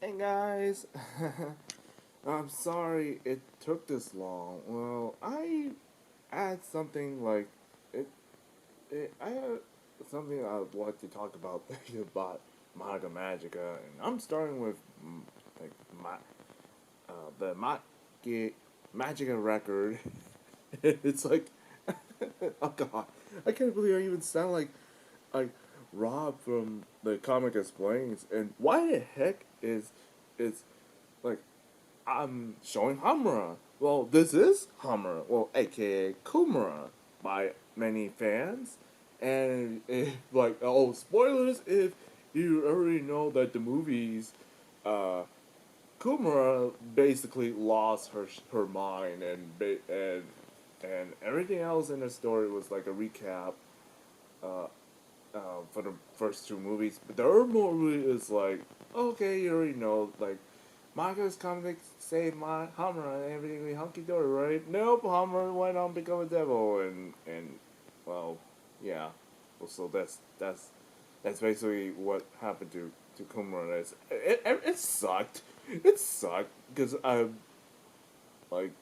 Hey guys, I'm sorry it took this long. Well, I had something like it. I had something I'd like to talk about about Madoka Magica, and I'm starting with like my the Magia Magica Record. It's like, oh god, I can't believe I even sound like Rob from the Comic Explains. And why the heck is like I'm showing Homura? Well, this is Homura, well, aka Kumura, by many fans. And like, oh, spoilers if you already know that the movies, uh, Kumura basically lost her mind, and everything else in the story was like a recap uh, for the first two movies. But the third movie is like, okay, you already know, like, Marcus coming to save my Hammer and everything be hunky dory, right? Nope, Hammer went on to become a devil, and well, yeah. Well, so that's basically what happened to Kumura. It sucked. It sucked because I like,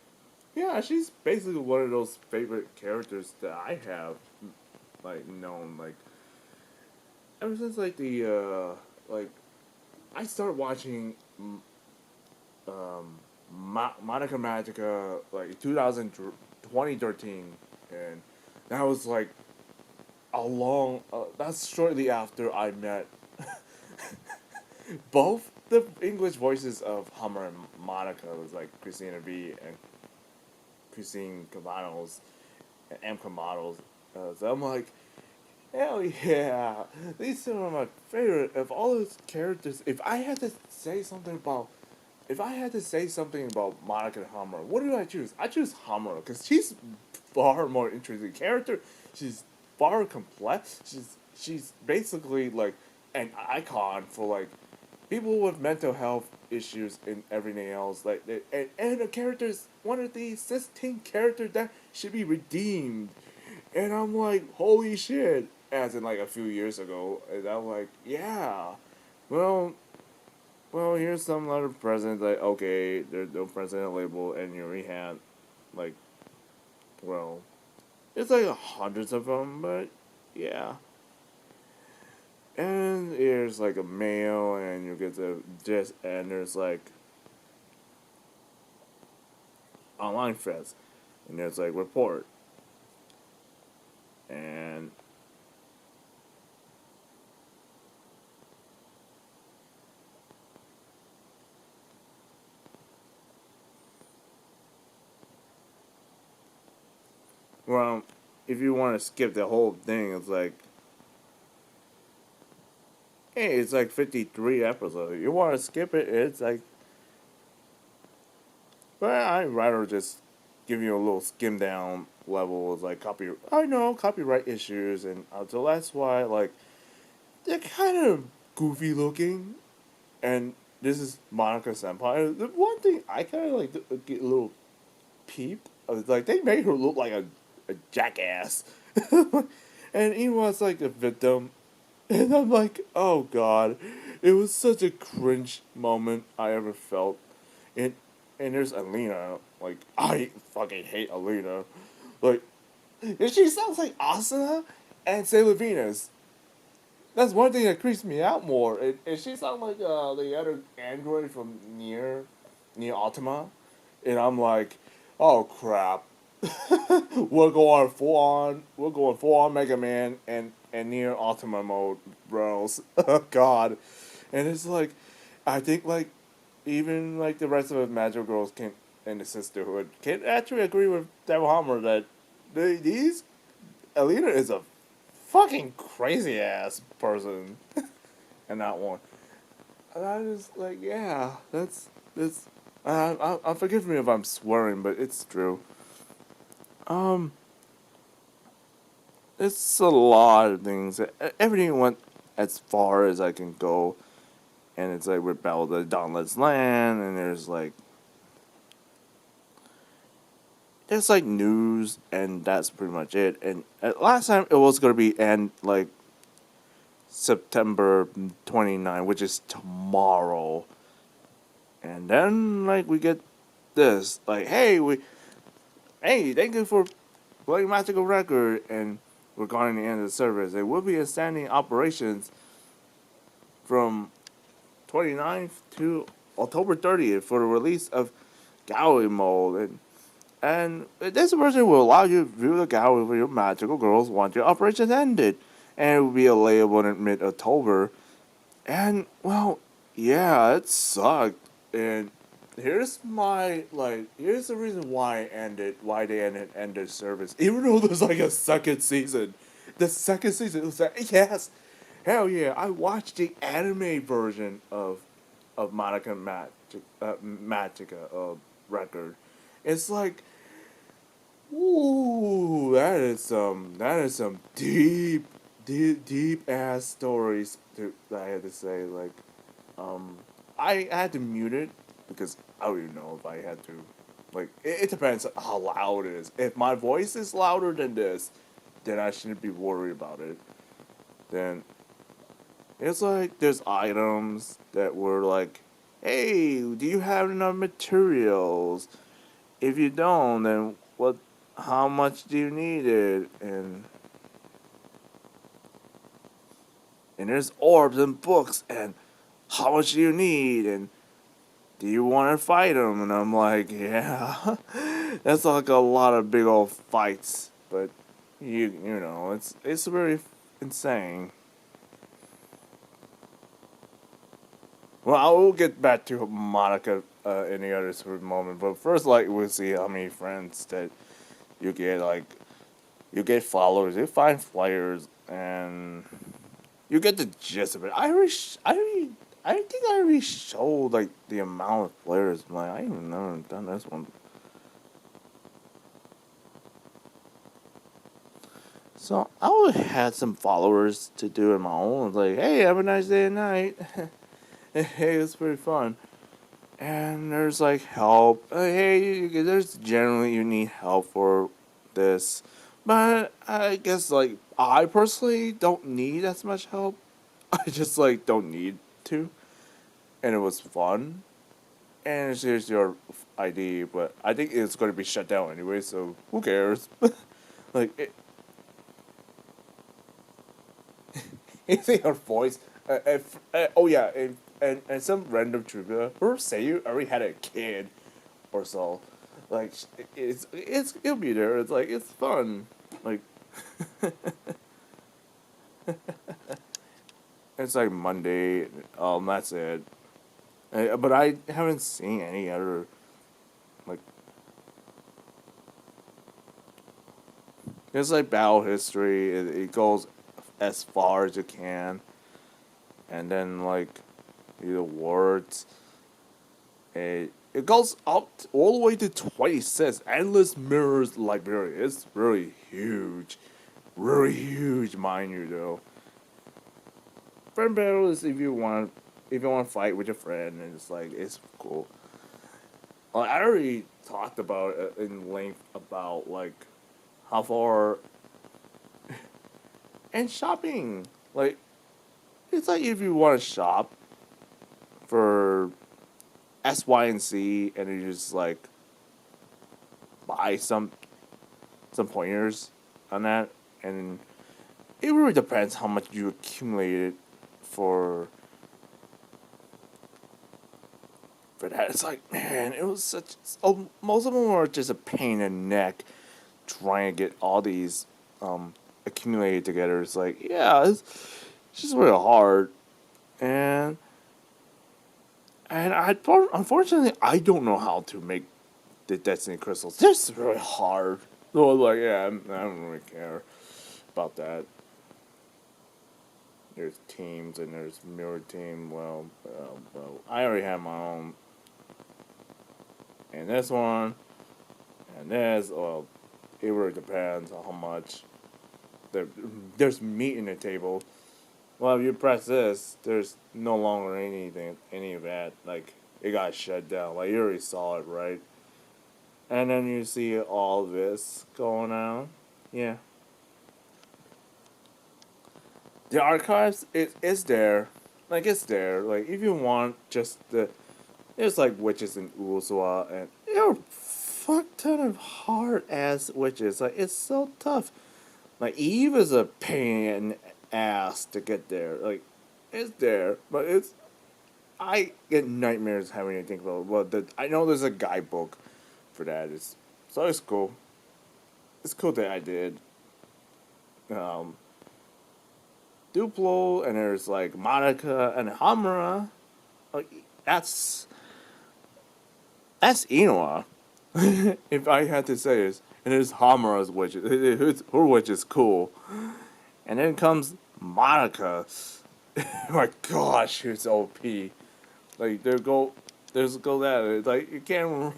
yeah, she's basically one of those favorite characters that I have like known, like, ever since like the like I started watching Monica Magica like 2013, and that was like a long. That's shortly after I met both the English voices of Hummer and Monica. It was like Christina V and Christine Cavanos and M. Camados. So I'm like, hell yeah! These two are my favorite of all those characters. If I had to say something about Monica Hammer, what do I choose? I choose Hammer because she's far more interesting character. She's far complex. She's basically like an icon for like people with mental health issues and everything else. Like and the character's one of the 16 characters that should be redeemed. And I'm like, holy shit! As in like a few years ago, and I'm like, yeah. Well, well, here's some other president. Like, okay, there's no president label, and you already had, like, well, it's like hundreds of them, but yeah. And there's like a mail, and you get the just, and there's like online threads, and there's like report, and well, if you want to skip the whole thing, it's like, hey, it's like 53 episodes. You want to skip it, it's like, but I'd rather just give you a little skim down level of like I know copyright issues, and so that's why like they're kind of goofy looking, and this is Monica Senpai. The one thing I kind of like to get a little peep of, like, they made her look like a jackass, and he was like a victim, and I'm like, oh god, it was such a cringe moment I ever felt. And and there's Alina. Like, I fucking hate Alina. Like, and she sounds like Asuna and Sailor Venus. That's one thing that creeps me out more. And she sounds like the other android from Near Ultima. And I'm like, oh crap. We're going full on Mega Man and Near Ultima mode, bros. Oh god. And it's like, I think like even like the rest of the Magic Girls can in the sisterhood can actually agree with Devil Hammer that these Alina is a fucking crazy ass person in that one. And I just like, yeah, that's. Forgive me if I'm swearing, but it's true. Um, it's a lot of things. Everything went as far as I can go, and it's like rebel the Dauntless Land, and there's like news, and that's pretty much it. And last time it was gonna be end like September 29, which is tomorrow. And then like we get this like, hey, thank you for playing Magical Record, and regarding the end of the service, it will be extending operations from 29th to October 30th for the release of gallery mode, and this version will allow you to view the gallery for your magical girls once your operation ended, and it will be available in mid-October. And well, yeah, it sucked. And here's the reason why they ended service, even though there's like a second season. The second season was like, yes, hell yeah, I watched the anime version of Magica record. It's like, ooh, that is some deep ass stories that I had to say. Like, um, I had to mute it because I don't even know if I had to. Like, it depends how loud it is. If my voice is louder than this, then I shouldn't be worried about it. Then it's like there's items that were like, hey, do you have enough materials? If you don't, then what? How much do you need it? And there's orbs and books, and how much do you need? And do you want to fight them? And I'm like, yeah, that's like a lot of big old fights. But you know, it's very insane. Well, I will get back to Monica in the other sort of moment, but first, like, we'll see how many friends that you get. Like, you get followers, you find flyers, and you get the gist of it. I think I already showed like the amount of players. I'm like, I even never done this one. So I would had some followers to do it my own. It's like, hey, have a nice day and night. Hey, it's pretty fun. And there's like help. Hey, there's generally you need help for this, but I guess like I personally don't need as much help. I just like don't need to, and it was fun. And here's your ID, but I think it's going to be shut down anyway, so who cares? Like, it's your voice. Oh yeah, and some random trivia. Her Seiyu already had a kid or so. Like, it'll be there. It's like it's fun. Like, it's like Monday. That's it. But I haven't seen any other like. It's like battle history. It goes as far as you can, and then like the awards. It goes up all the way to 26. Endless Mirrors Library. It's really huge, mind you. Though, friend battle is if you want to fight with your friend, and it's like it's cool. I already talked about it in length about like how far and shopping. Like, it's like if you want to shop for S, Y, and C, and you just like buy some pointers on that, and it really depends how much you accumulated for for that. It's like, man, it was such. Oh, most of them were just a pain in the neck trying to get all these accumulated together. It's like, yeah, it's just really hard, and unfortunately I don't know how to make the Destiny crystals. They're just really hard. So like, yeah, I don't really care about that. There's teams and there's mirror team. Well, I already have my own. And this one, and this. Well, it really depends on how much. There, there's meat in the table. Well, if you press this, there's no longer any of that. Like, it got shut down. Like, you already saw it, right? And then you see all this going on. Yeah. The archives, it's there. Like, it's there. Like, if you want just the there's like witches in Uruzawa, and they're fuck ton of hard ass witches. Like it's so tough. Like Eve is a pain in the ass to get there. Like it's there, but it's I get nightmares having to think about it. Well, I know there's a guidebook for that. So it's cool. It's cool that I did. Um, Duplo, and there's like Madoka and Homura. Like that's Inoa. If I had to say this, and there's Homura's witch. Her witch is cool, and then comes Madoka. My gosh, she's OP. Like there's go that like you can't.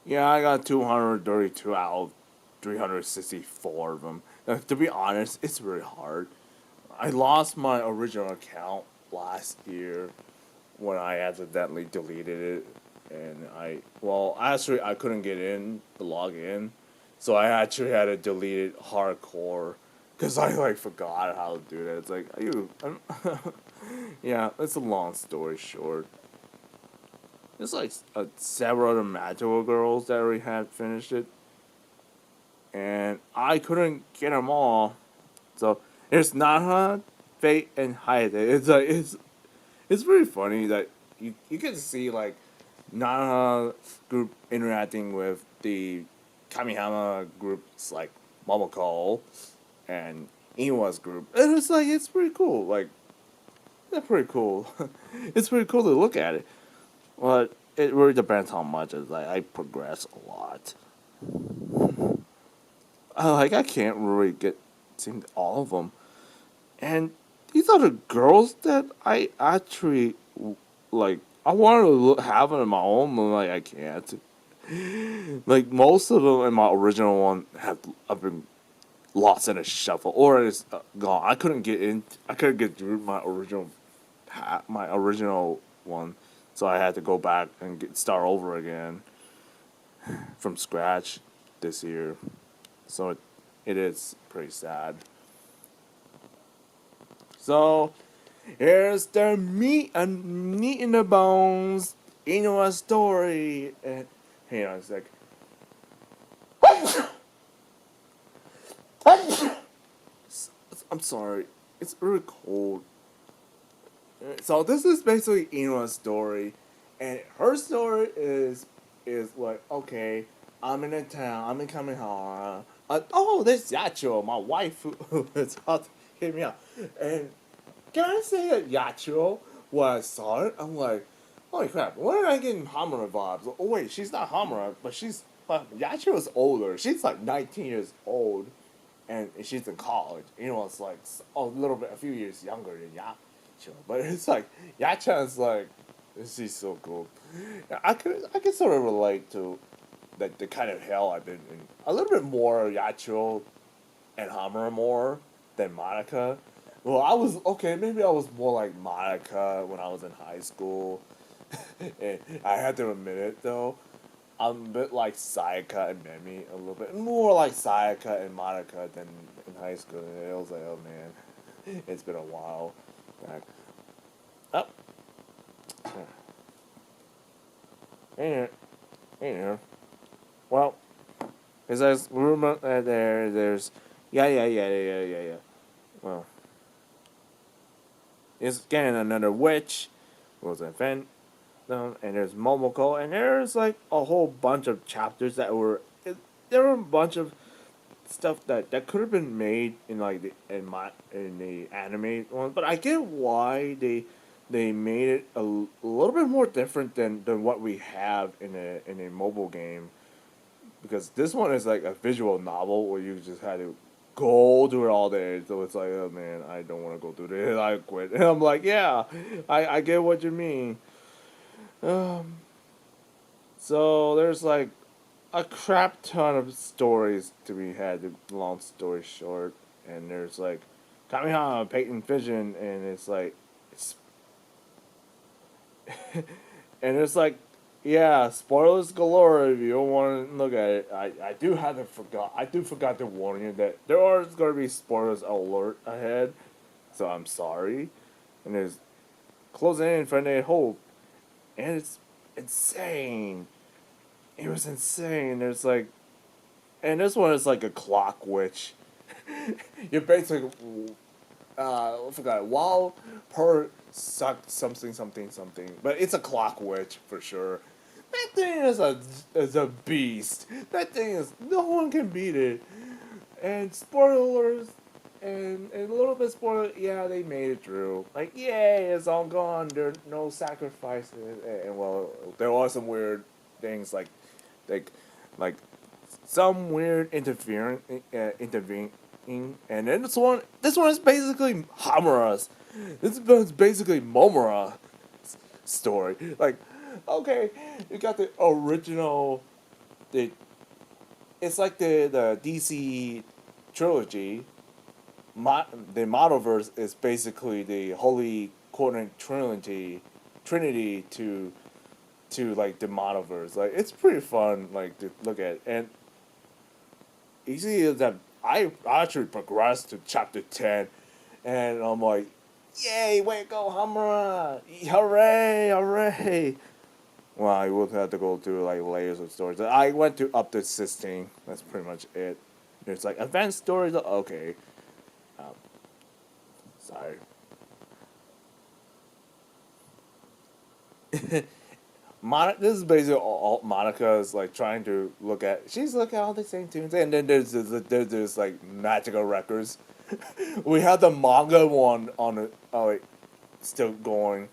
Yeah, I got 232 out of 364 of them. To be honest, it's really hard. I lost my original account last year when I accidentally deleted it, and actually I couldn't get in to log in, so I actually had to delete it hardcore because I like forgot how to do that. It's like yeah, it's a long story short. There's like several other magical girls that already had finished it, and I couldn't get them all. So there's Naha, Fate, and Hayate. It's really funny that you can see like Naha group interacting with the Kamihama groups like Momoko and Iwa's group. And it's like it's pretty cool. Like that's pretty cool. It's pretty cool to look at it. But it really depends how much it's like I progress a lot. I can't really get seem all of them. And these are the girls that I actually like. I want to have them in my own, but like I can't. Like most of them in my original one have been lost in a shuffle or it's gone. I couldn't get in. I couldn't get through my original one, so I had to go back and start over again from scratch this year. So it is pretty sad. So here's the meat in the bones, Inua's story. And hang on a sec. I'm sorry. It's really cold. So this is basically Inua's story, and her story is like okay, I'm in a town, I'm in Kamihara. Oh, there's Yacho, my wife who is out to hit me up. And can I say that Yacho, when I saw it, I'm like, holy crap, where am I getting Hamura vibes? Oh wait, she's not Hamura, but Yacho is older. She's like 19 years old, and she's in college. It's like a few years younger than Yacho. But it's like Yacha's like, she's so cool. I could sort of relate to the kind of hell I've been in. A little bit more Yacho and Hamura more than Monica. Well, I was okay. Maybe I was more like Monica when I was in high school. And I had to admit it though. I'm a bit like Sayaka and Memi, a little bit more like Sayaka and Monica than in high school. And it was like, oh man, it's been a while back. Up. Hey there. Well, because there's rumor there's yeah. Well, it's getting another witch. Was an event, and there's Momoko, and there's like a whole bunch of chapters that there were a bunch of stuff that could have been made in like in the anime one, but I get why they made it a little bit more different than what we have in a mobile game, because this one is like a visual novel where you just had to go through it all day. So it's like, oh man, I don't want to go through this. I quit. And I'm like, yeah, I get what you mean. Um, so there's like a crap ton of stories to be had. Long story short, and there's like Kamehameha, Peyton Vision, and it's like it's and it's like yeah, spoilers galore if you don't want to look at it. I do have to forgot. I do forgot to warn you that there are going to be spoilers alert ahead. So I'm sorry. And there's closing in Infinite Hope, and it's insane. It was insane. There's like, and this one is like a clock witch. You're basically, I forgot, while per suck something something something, but it's a clock witch for sure. That thing is a beast. That thing is, no one can beat it. And spoilers, and a little bit spoiler. Yeah, they made it through. Like, yay, it's all gone. There's no sacrifices. And well, there are some weird things like like some weird intervening. And then this one is basically Homura's. This is basically Momura story. Like, okay, you got the original, the it's like the DC trilogy. The Modelverse is basically the holy coordinate trinity to like the Modelverse. Like, it's pretty fun, like, to look at. And you see that I actually progressed to chapter 10, and I'm like, yay, way to go, Hamura! Hooray, hooray! Well, I would have to go through like layers of stories. I went to up to 16. That's pretty much it. There's like advanced stories. Okay, um, sorry. This is basically all Monica is like trying to look at. She's looking at all the same tunes, and then there's like Magical Records. We have the manga one on it, like, still going,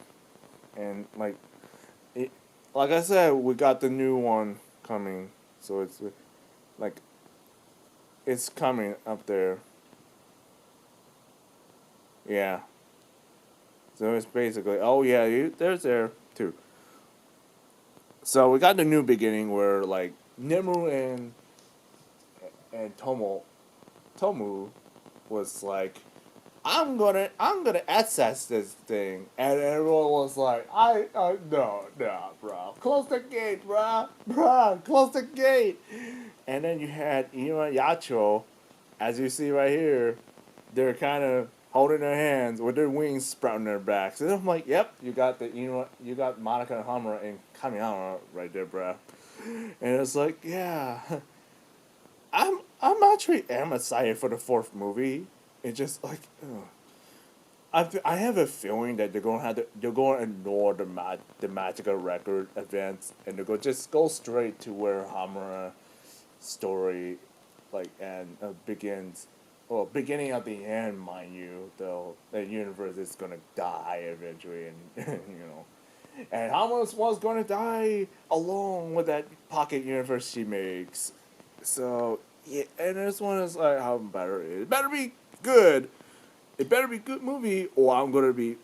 and like, it, like I said, we got the new one coming, so it's like, it's coming up there. Yeah, so it's basically, oh yeah, there's there too. So we got the new beginning where like Nimue and Tomu was like, I'm gonna access this thing, and everyone was like, no, bro, close the gate, bro, close the gate. And then you had Ina Yacho, as you see right here, they're kind of holding their hands with their wings sprouting their backs, and I'm like, yep, you got Monica and Hamura and Kamiyama right there, bro. And it's like, yeah, I'm actually am excited for the fourth movie. It's just like, ugh. I have a feeling that they're going to ignore the Magical Record events, and they're going to just go straight to where Hamura story like and begins. Well, beginning at the end, mind you, though the universe is gonna die eventually, and and Hamura was gonna die along with that pocket universe she makes. So yeah, and this one is like how better it is. It better be good. It better be a good movie, or I'm gonna be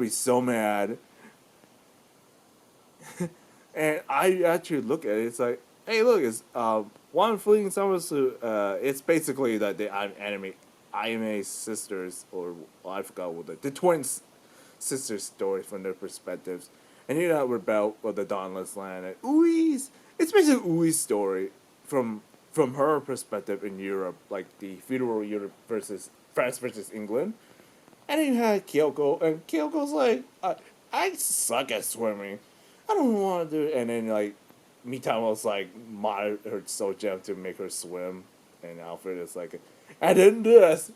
so mad. And I actually look at it. It's like, hey, look, it's one fleeting summer suit. It's basically that the anime sisters, or well, I forgot what the twins sisters story from their perspectives, and you know rebel with the Dauntless Land. And Ui's, it's basically Ui's story from her perspective in Europe, like the feudal Europe versus France versus England. And then you had Kyoko, and Kyoko's like, I suck at swimming. I don't want to do it. And then, like, Mitama's like, mod her so gem to make her swim. And Alfred is like, and then this,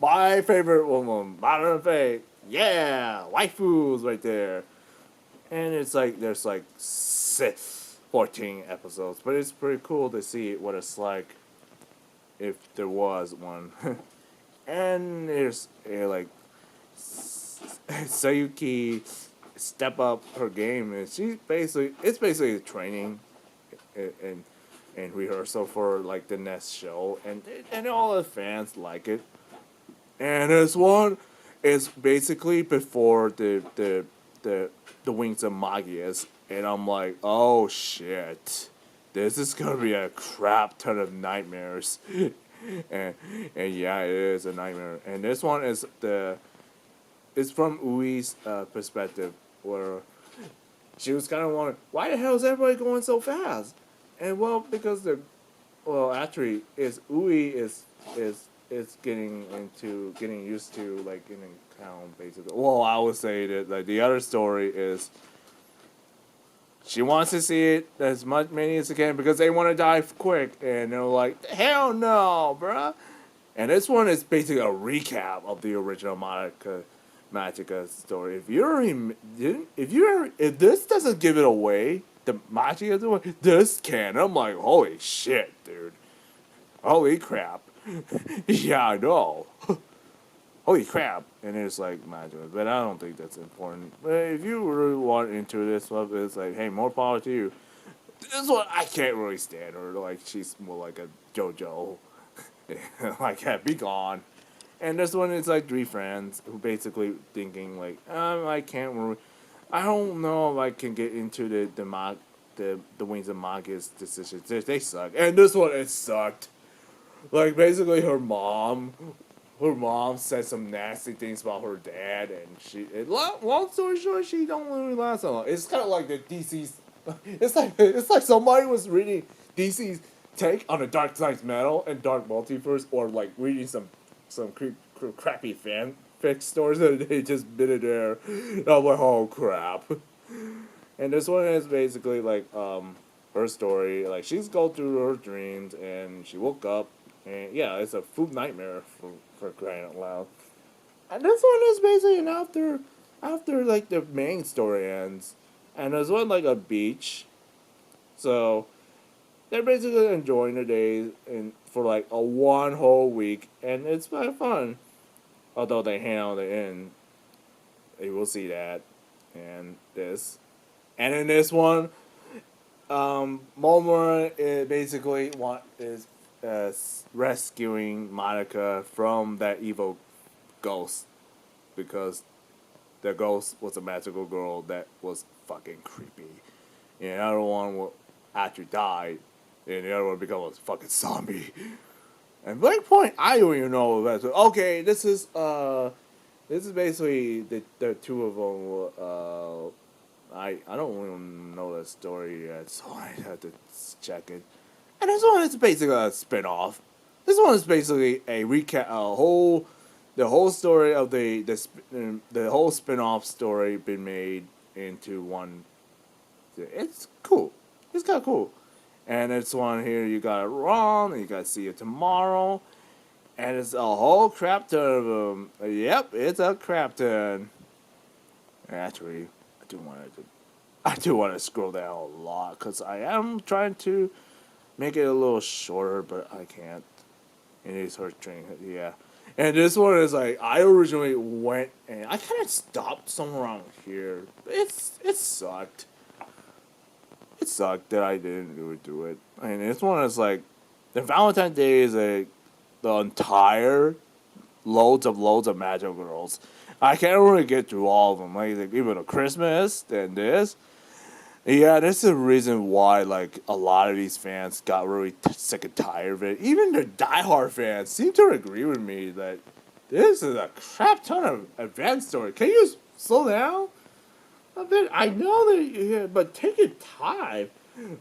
my favorite woman, Modern Fate. Yeah, waifus right there. And it's like, there's like 14 episodes. But it's pretty cool to see what it's like if there was one. And there's like Sayuki step up her game, and it's basically training and rehearsal for like the next show, and all the fans like it. And this one is basically before the Wings of Magias, and I'm like, oh shit, this is gonna be a crap ton of nightmares. and yeah, it is a nightmare. And this one is it's from Ui's perspective, where she was kind of wondering, why the hell is everybody going so fast? And well, because actually, is Ui is it's getting used to like in a town basically. Well, I would say that like the other story is she wants to see it as much many as she can because they want to die quick, and they're like, hell no, bruh. And this one is basically a recap of the original Madoka Magica story. If this doesn't give it away, the Magica story, this can. I'm like, holy shit, dude. Holy crap. Yeah, I know. Holy crap. And it's like Magica, but I don't think that's important. But if you really want into this stuff, it's like, hey, more power to you. This one I can't really stand her. Like she's more like a JoJo. Like, yeah, be gone. And this one is like three friends who basically thinking like, I can't really, I don't know if I can get into the Wings of Magia's decisions. They suck. And this one it sucked. Like basically her mom said some nasty things about her dad, and long story short, she don't really last that long. It's kind of like the DC's. It's like somebody was reading DC's take on the Dark Science Metal and Dark Multiverse, or like reading some crappy fanfic stories that they just bit it there. I'm like, oh crap. And this one is basically like her story. Like she's going through her dreams, and she woke up, and yeah, it's a food nightmare for crying out loud. And this one is basically an after like the main story ends, and there's one like a beach, so they're basically enjoying their days and for like a one whole week, and it's kind of fun. Although they hang out at the end, you will see that, and this, and in this one, Momura is basically is rescuing Monica from that evil ghost because the ghost was a magical girl that was fucking creepy. And the other one will actually died, and the other one becomes a fucking zombie. And Blank Point, I don't even know that's okay. This is basically the two of them. I don't even know the story yet, so I have to check it. And this one is basically a spinoff. This one is basically a recap, the whole story of the whole spinoff story been made into one. It's cool. It's kind of cool. And this one here, you got it wrong, and you got to see it tomorrow. And it's a whole crap ton of them. Yep, it's a crap ton. Actually, I do want to scroll down a lot because I am trying to make it a little shorter, but I can't. It is her train, yeah. And this one is like I originally went and I kind of stopped somewhere around here. It sucked. It sucked that I didn't really do it. I mean, this one is like the Valentine's Day is like the entire loads of Magic Girls. I can't really get through all of them. Like even a Christmas and this. Yeah, this is the reason why like a lot of these fans got really sick and tired of it. Even the diehard fans seem to agree with me that this is a crap ton of advanced story. Can you slow down a bit? I know that, yeah, but take your time.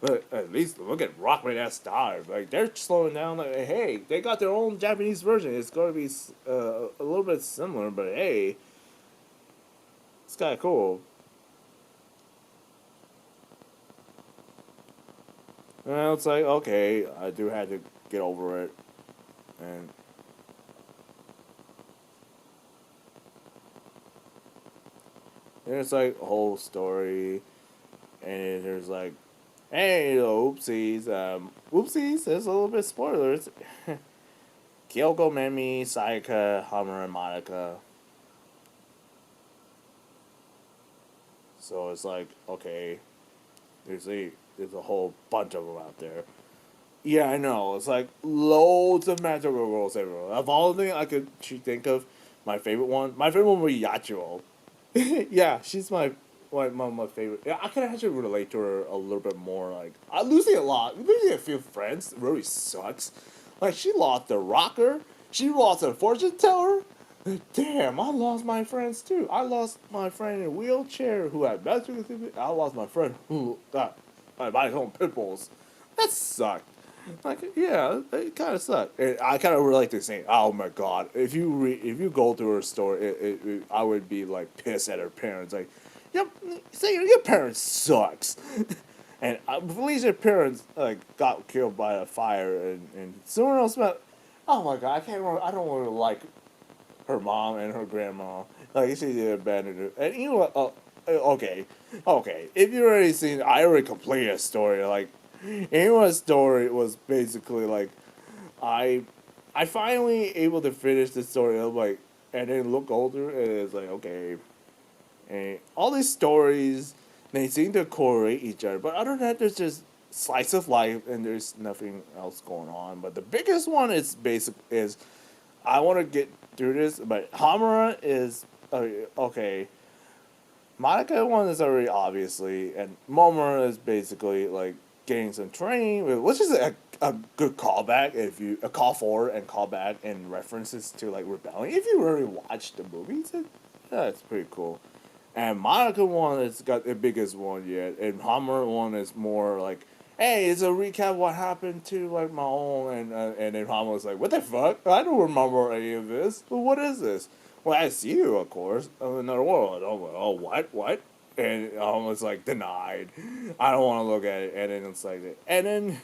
But at least look at Rockman S. Star. Like they're slowing down. Like, hey, they got their own Japanese version. It's going to be a little bit similar, but hey, it's kind of cool. And it's like, okay, I do have to get over it. And there's like a whole story. And there's like, hey, oopsies. Oopsies, there's a little bit of spoilers. Kyoko, Memi, Sayaka, Homura, and Madoka. So it's like, okay, there's a whole bunch of them out there. Yeah, I know. It's like loads of magical girls everywhere. Of all the things I could think of, my favorite one was Yachiro. Yeah, she's my favorite. Yeah, I can actually relate to her a little bit more. Like, I'm losing a lot. Losing a few friends really sucks. Like, she lost the rocker. She lost a fortune teller. Damn, I lost my friends too. I lost my friend in a wheelchair who had magical. I lost my friend who got by his own pit bulls. That sucked. Like, yeah, it kind of sucked. And I kind of relate to saying, "Oh my god, if you go through her story, I would be like pissed at her parents. Like, yep, say your parents sucks." And at least her parents like got killed by a fire, and someone else met. Oh my god, I can't remember. I don't really like her mom and her grandma. Like she did abandon her. And you know what? Okay, okay. If you already seen, I already completed a story. Like, anyone's story was basically like, I, I finally able to finish the story. I'm like, and then look older, and it's like, okay, and all these stories, they seem to correlate each other. But other than that, there's just slice of life, and there's nothing else going on. But the biggest one is I want to get through this, but Homura is okay. Monica one is already obviously, and Momura is basically like getting some training, which is a good callback if you a call forward and callback and references to like Rebellion. If you really watch the movies, it's pretty cool. And Monica one has got the biggest one yet, and Hammer one is more like, hey, it's a recap of what happened to like my own, and then Hammer was like, what the fuck? I don't remember any of this. But what is this? Well, I see you, of course, of another world. I'm like, oh, what? And Hammer was like, denied. I don't want to look at it. And then it's like, and then,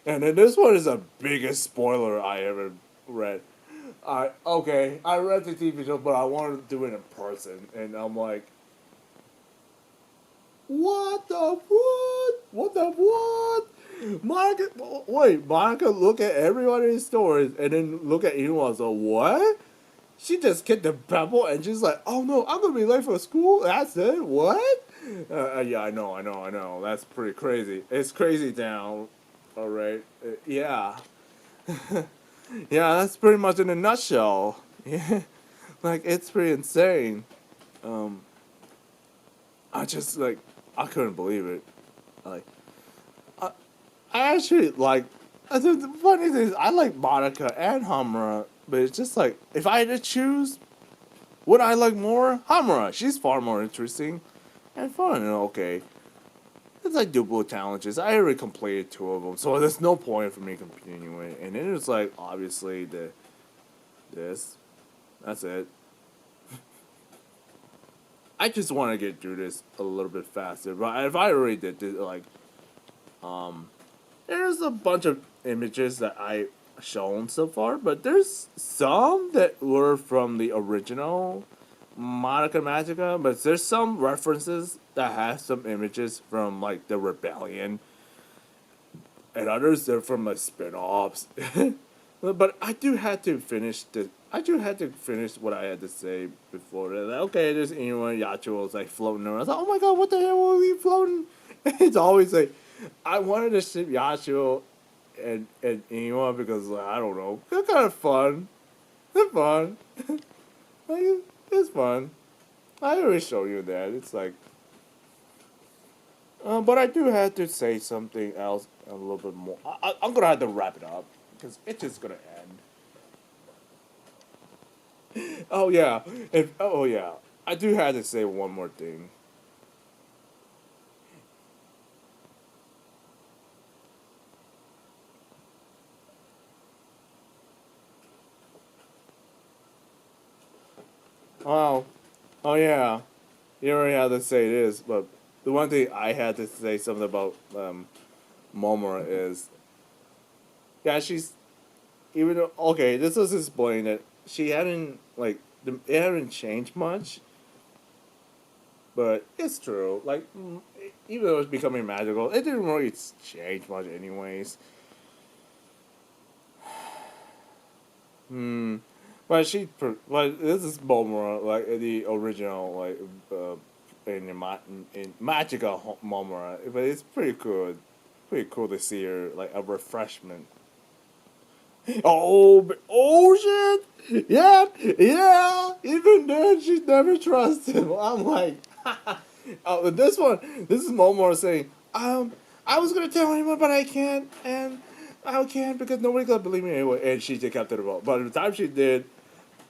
and then this one is the biggest spoiler I ever read. I read the TV show, but I wanted to do it in person, and I'm like, what the what? What the what? Monica, wait, Monica look at everybody's stories and then look at Inuwa. So what? She just kicked the pebble and she's like, oh no, I'm gonna be late for school. That's it. What? Yeah, I know. That's pretty crazy. It's crazy town. All right. Yeah. Yeah, that's pretty much in a nutshell. Yeah, like it's pretty insane. Um, I just like I couldn't believe it. Like I, I actually like. The funny thing is, I like Monica and Hamura, but it's just like if I had to choose, would I like more Hamura? She's far more interesting and fun. And okay, it's like double challenges. I already completed two of them, so there's no point for me continuing. And then it's like obviously this. That's it. I just want to get through this a little bit faster. But if I already did this, like, um, there's a bunch of images that I shown so far, but there's some that were from the original Madoka Magica, but there's some references that have some images from like the Rebellion, and others they're from like spin-offs. But I do have to finish the. I do have to finish what I had to say before that. Like, okay, there's anyone Yacho was like floating around. I was like, oh my god, what the hell were we floating? It's always like, I wanted to ship Yacho and anyone because like, I don't know, they're kind of fun. They're fun. Like, it's fun. I always show you that. It's like, but I do have to say something else a little bit more. I'm gonna have to wrap it up because it's just gonna end. Oh yeah, oh yeah, I do have to say one more thing. Oh, oh yeah, you already had to say this, but the one thing I had to say something about Momura is, yeah, she's even though, okay, this was explained that she hadn't like it hadn't changed much, but it's true. Like even though it's becoming magical, it didn't really change much, anyways. Hmm. But like this is Momura, like the original, like in the in Magica Momura, but it's pretty cool. Pretty cool to see her like a refreshment. Oh shit! Yeah, yeah. Even then, she never trusts him. I'm like, oh, this is Momura saying, I was gonna tell anyone, but I can't, and I can't because nobody gonna believe me anyway. And she just kept it about. But by the time she did,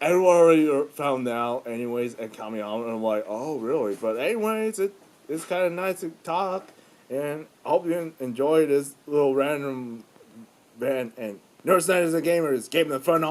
everyone already found out, anyways, and coming out, and I'm like, oh really? But anyways, it's kind of nice to talk, and I hope you enjoy this little random Ben, and Nurse Night is a gamer is keeping the fun